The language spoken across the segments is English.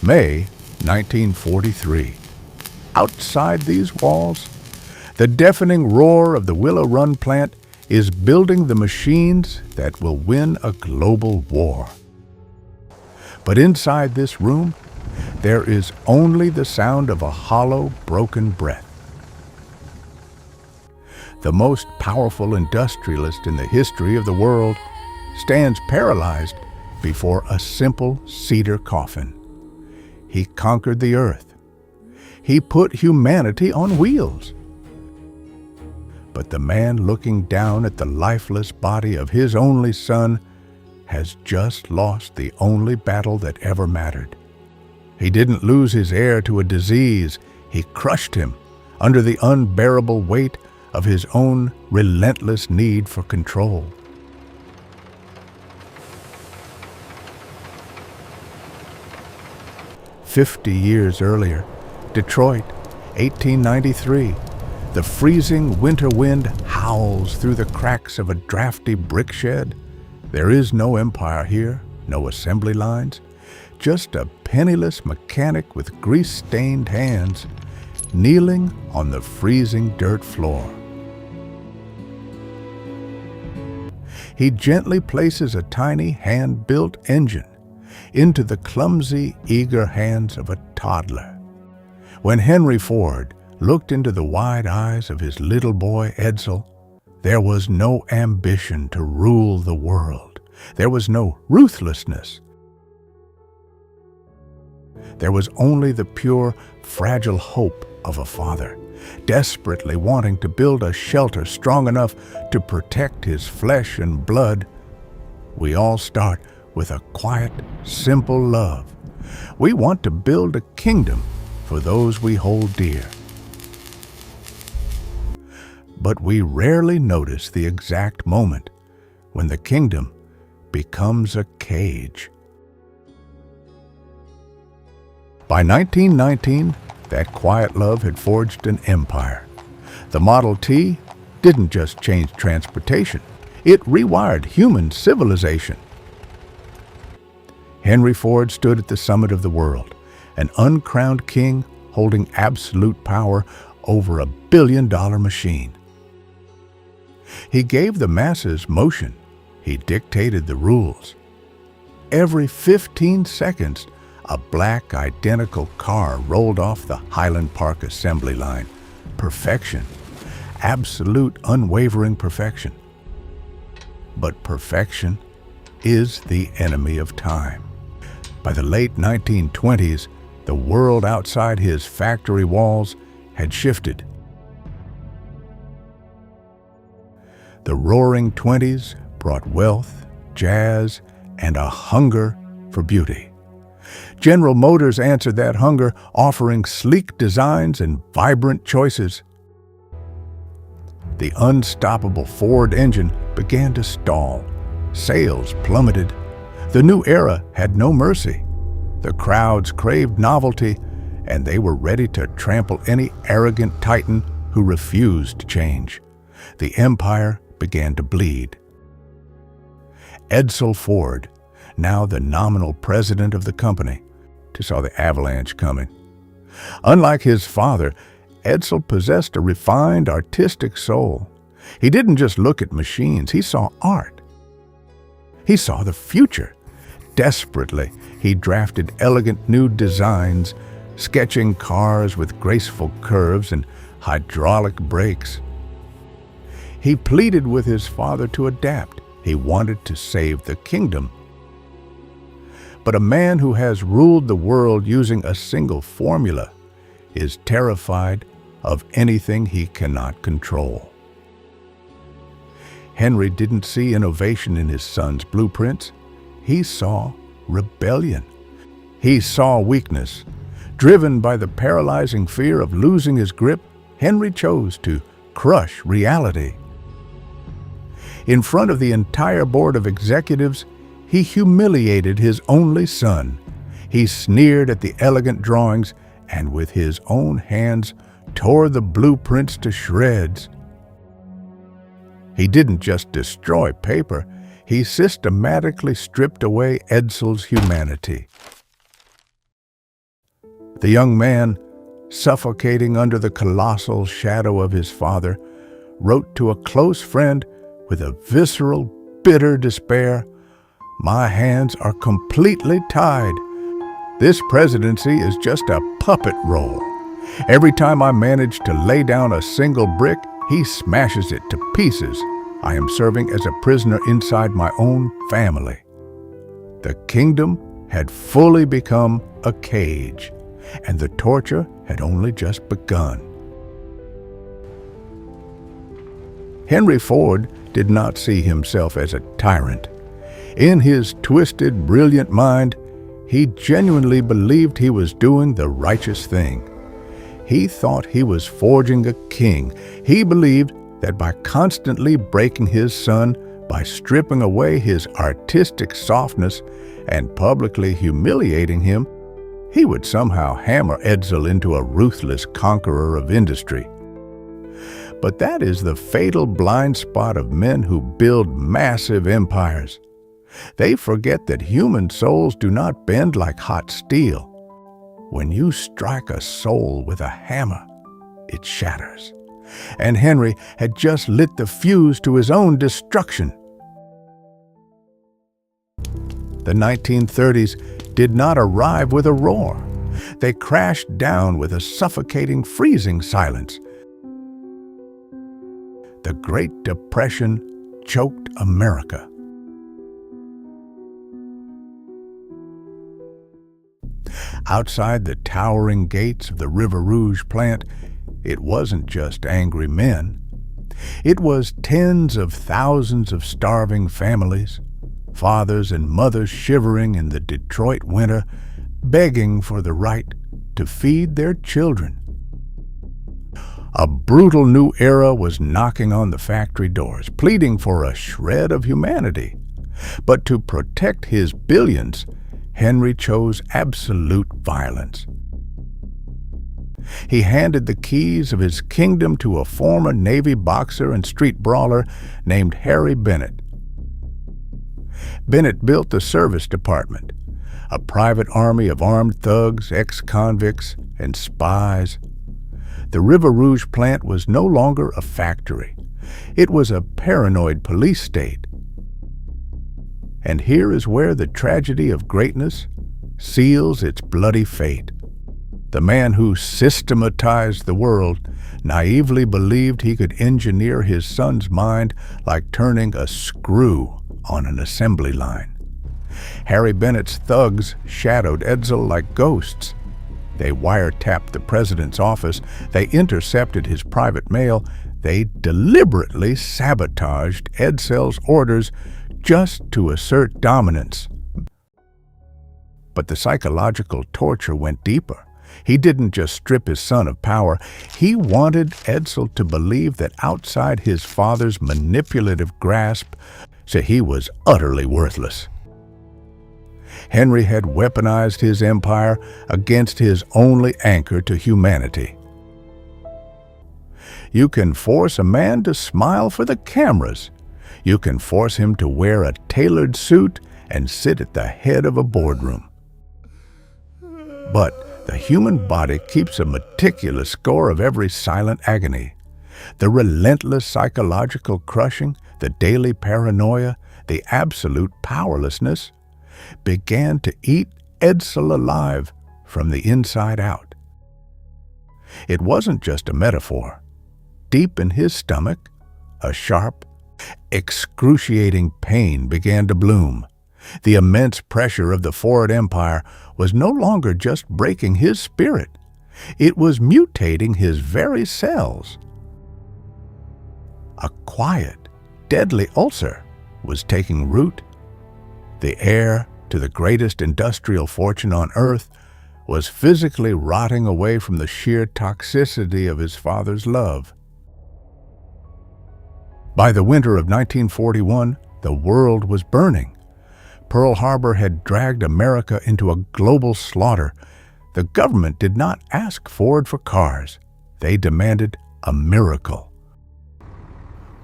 May 1943. Outside these walls, the deafening roar of the Willow Run plant is building the machines that will win a global war. But inside this room, there is only the sound of a hollow, broken breath. The most powerful industrialist in the history of the world stands paralyzed before a simple cedar coffin. He conquered the earth. He put humanity on wheels. But the man looking down at the lifeless body of his only son has just lost the only battle that ever mattered. He didn't lose his heir to a disease. He crushed him under the unbearable weight of his own relentless need for control. "50 years earlier, Detroit, 1893, the freezing winter wind howls through the cracks of a drafty brick shed. There is no empire here, no assembly lines, just a penniless mechanic with grease-stained hands kneeling on the freezing dirt floor. He gently places a tiny hand-built engine into the clumsy, eager hands of a toddler. When Henry Ford looked into the wide eyes of his little boy Edsel, there was no ambition to rule the world. There was no ruthlessness. There was only the pure, fragile hope of a father, desperately wanting to build a shelter strong enough to protect his flesh and blood. We all start with a quiet, simple love. We want to build a kingdom for those we hold dear. But we rarely notice the exact moment when the kingdom becomes a cage. By 1919, that quiet love had forged an empire. The Model T didn't just change transportation, it rewired human civilization. Henry Ford stood at the summit of the world, an uncrowned king holding absolute power over a billion-dollar machine. He gave the masses motion. He dictated the rules. Every 15 seconds, a black, identical car rolled off the Highland Park assembly line. Perfection. Absolute, unwavering perfection. But perfection is the enemy of time. By the late 1920s, the world outside his factory walls had shifted. The roaring 20s brought wealth, jazz, and a hunger for beauty. General Motors answered that hunger, offering sleek designs and vibrant choices. The unstoppable Ford engine began to stall. Sales plummeted. The new era had no mercy. The crowds craved novelty, and they were ready to trample any arrogant titan who refused to change. The empire began to bleed. Edsel Ford, now the nominal president of the company, saw the avalanche coming. Unlike his father, Edsel possessed a refined, artistic soul. He didn't just look at machines, he saw art. He saw the future. Desperately, he drafted elegant new designs, sketching cars with graceful curves and hydraulic brakes. He pleaded with his father to adapt. He wanted to save the kingdom. But a man who has ruled the world using a single formula is terrified of anything he cannot control. Henry didn't see innovation in his son's blueprints. He saw rebellion. He saw weakness. Driven by the paralyzing fear of losing his grip, Henry chose to crush reality. In front of the entire board of executives, he humiliated his only son. He sneered at the elegant drawings and with his own hands tore the blueprints to shreds. He didn't just destroy paper, he systematically stripped away Edsel's humanity. The young man, suffocating under the colossal shadow of his father, wrote to a close friend with a visceral, bitter despair, "My hands are completely tied. This presidency is just a puppet role. Every time I manage to lay down a single brick, he smashes it to pieces. I am serving as a prisoner inside my own family." The kingdom had fully become a cage, and the torture had only just begun. Henry Ford did not see himself as a tyrant. In his twisted, brilliant mind, he genuinely believed he was doing the righteous thing. He thought he was forging a king. He believed that by constantly breaking his son, by stripping away his artistic softness and publicly humiliating him, he would somehow hammer Edsel into a ruthless conqueror of industry. But that is the fatal blind spot of men who build massive empires. They forget that human souls do not bend like hot steel. When you strike a soul with a hammer, it shatters. And Henry had just lit the fuse to his own destruction. The 1930s did not arrive with a roar. They crashed down with a suffocating, freezing silence. The Great Depression choked America. Outside the towering gates of the River Rouge plant, it wasn't just angry men. It was tens of thousands of starving families, fathers and mothers shivering in the Detroit winter, begging for the right to feed their children. A brutal new era was knocking on the factory doors, pleading for a shred of humanity. But to protect his billions, Henry chose absolute violence. He handed the keys of his kingdom to a former Navy boxer and street brawler named Harry Bennett. Bennett built the service department, a private army of armed thugs, ex-convicts, and spies. The River Rouge plant was no longer a factory. It was a paranoid police state. And here is where the tragedy of greatness seals its bloody fate. The man who systematized the world naively believed he could engineer his son's mind like turning a screw on an assembly line. Harry Bennett's thugs shadowed Edsel like ghosts. They wiretapped the president's office. They intercepted his private mail. They deliberately sabotaged Edsel's orders just to assert dominance. But the psychological torture went deeper. He didn't just strip his son of power. He wanted Edsel to believe that outside his father's manipulative grasp, so he was utterly worthless. Henry had weaponized his empire against his only anchor to humanity. You can force a man to smile for the cameras. You can force him to wear a tailored suit and sit at the head of a boardroom. But the human body keeps a meticulous score of every silent agony. The relentless psychological crushing, the daily paranoia, the absolute powerlessness began to eat Edsel alive from the inside out. It wasn't just a metaphor. Deep in his stomach, a sharp, excruciating pain began to bloom. The immense pressure of the Ford Empire was no longer just breaking his spirit. It was mutating his very cells. A quiet, deadly ulcer was taking root. The heir to the greatest industrial fortune on earth was physically rotting away from the sheer toxicity of his father's love. By the winter of 1941, the world was burning. Pearl Harbor had dragged America into a global slaughter. The government did not ask Ford for cars. They demanded a miracle.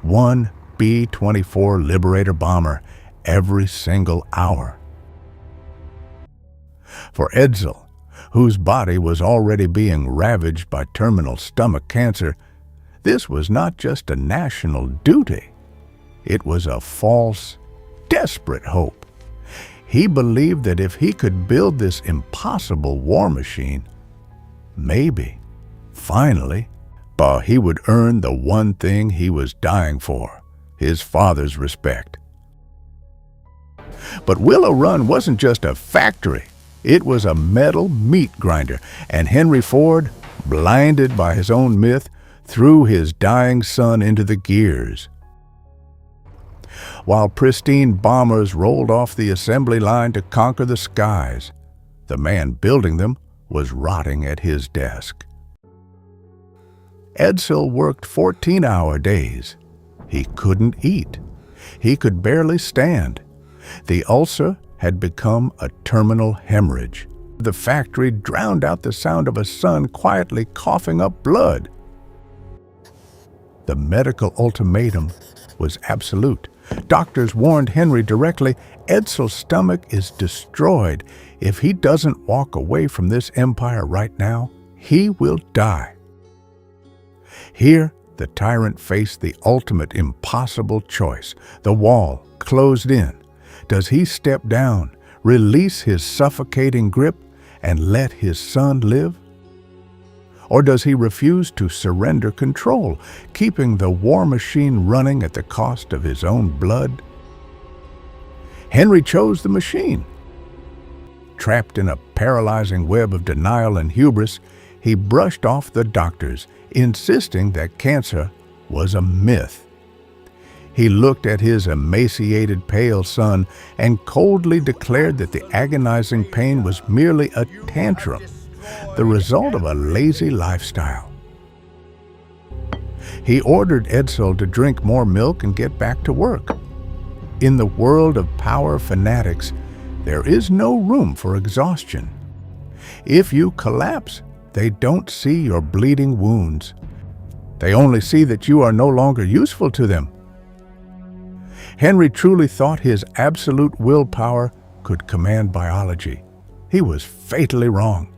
One B-24 Liberator bomber every single hour. For Edsel, whose body was already being ravaged by terminal stomach cancer, this was not just a national duty. It was a false, desperate hope. He believed that if he could build this impossible war machine, maybe, finally, he would earn the one thing he was dying for, his father's respect. But Willow Run wasn't just a factory. It was a metal meat grinder, and Henry Ford, blinded by his own myth, threw his dying son into the gears. While pristine bombers rolled off the assembly line to conquer the skies, the man building them was rotting at his desk. Edsel worked 14-hour days. He couldn't eat. He could barely stand. The ulcer had become a terminal hemorrhage. The factory drowned out the sound of a son quietly coughing up blood. The medical ultimatum was absolute. Doctors warned Henry directly, Edsel's stomach is destroyed. If he doesn't walk away from this empire right now, he will die. Here, the tyrant faced the ultimate impossible choice. The wall closed in. Does he step down, release his suffocating grip, and let his son live? Or does he refuse to surrender control, keeping the war machine running at the cost of his own blood? Henry chose the machine. Trapped in a paralyzing web of denial and hubris, he brushed off the doctors, insisting that cancer was a myth. He looked at his emaciated, pale son and coldly declared that the agonizing pain was merely a tantrum, the result of a lazy lifestyle. He ordered Edsel to drink more milk and get back to work. In the world of power fanatics, there is no room for exhaustion. If you collapse, they don't see your bleeding wounds. They only see that you are no longer useful to them. Henry truly thought his absolute willpower could command biology. He was fatally wrong.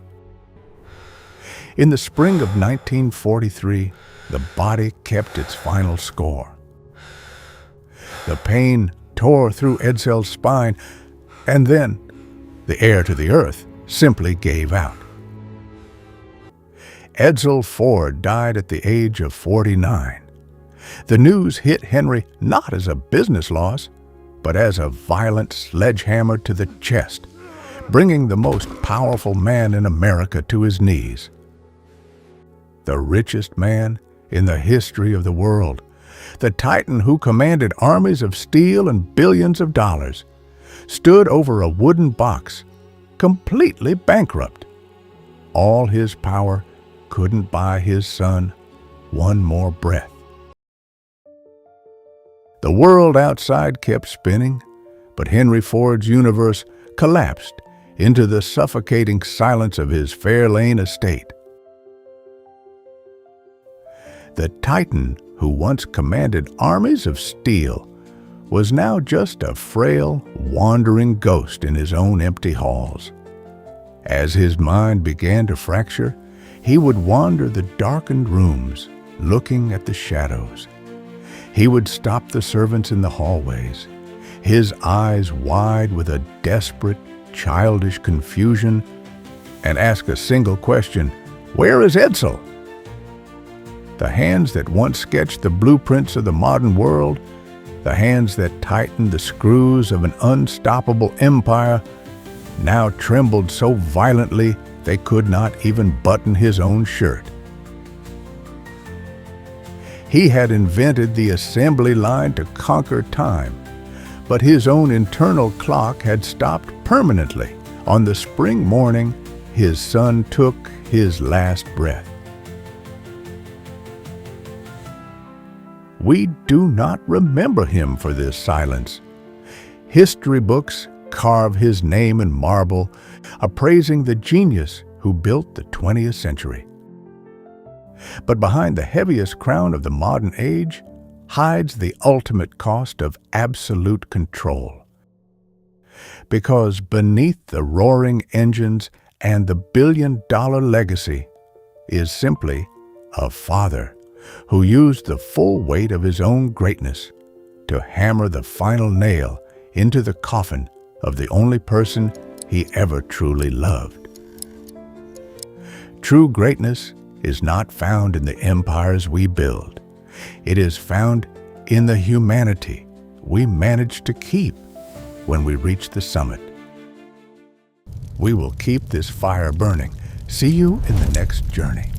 In the spring of 1943, the body kept its final score. The pain tore through Edsel's spine, and then the heir to the earth simply gave out. Edsel Ford died at the age of 49. The news hit Henry not as a business loss, but as a violent sledgehammer to the chest, bringing the most powerful man in America to his knees. The richest man in the history of the world, the titan who commanded armies of steel and billions of dollars, stood over a wooden box, completely bankrupt. All his power couldn't buy his son one more breath. The world outside kept spinning, but Henry Ford's universe collapsed into the suffocating silence of his Fairlane estate. The titan who once commanded armies of steel was now just a frail, wandering ghost in his own empty halls. As his mind began to fracture, he would wander the darkened rooms, looking at the shadows. He would stop the servants in the hallways, his eyes wide with a desperate, childish confusion, and ask a single question, "Where is Edsel?" The hands that once sketched the blueprints of the modern world, the hands that tightened the screws of an unstoppable empire, now trembled so violently they could not even button his own shirt. He had invented the assembly line to conquer time, but his own internal clock had stopped permanently on the spring morning his son took his last breath. We do not remember him for this silence. History books carve his name in marble, appraising the genius who built the 20th century. But behind the heaviest crown of the modern age hides the ultimate cost of absolute control. Because beneath the roaring engines And the billion-dollar legacy is simply a father who used the full weight of his own greatness to hammer the final nail into the coffin of the only person he ever truly loved. True greatness is not found in the empires we build. It is found in the humanity we manage to keep when we reach the summit. We will keep this fire burning. See you in the next journey.